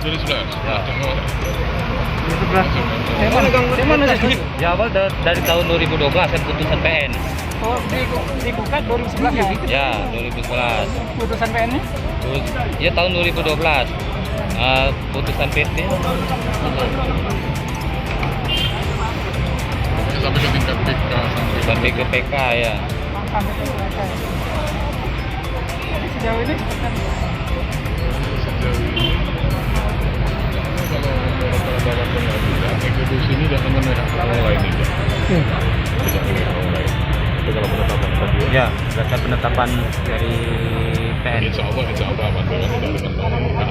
2011. Ya. Yang mana sih? Ya awal dari tahun 2012 kan putusan PN. Oh, digugat 2011 ya? Ya, 2011. Putusan PN-nya? Terus ya tahun 2012. Putusan PT Sampai ke tingkat PK sampai ke PK ya. Sampai ke PK. Sejauh ini? sejauh ini kalau menurut pengadilan eksekusi ini jangan memihak orang lain itu. Tidak memihak orang lain. Itu kalau penetapan tadi Ya, berdasarkan penetapan dari PN. insya Allah aman dengan baik.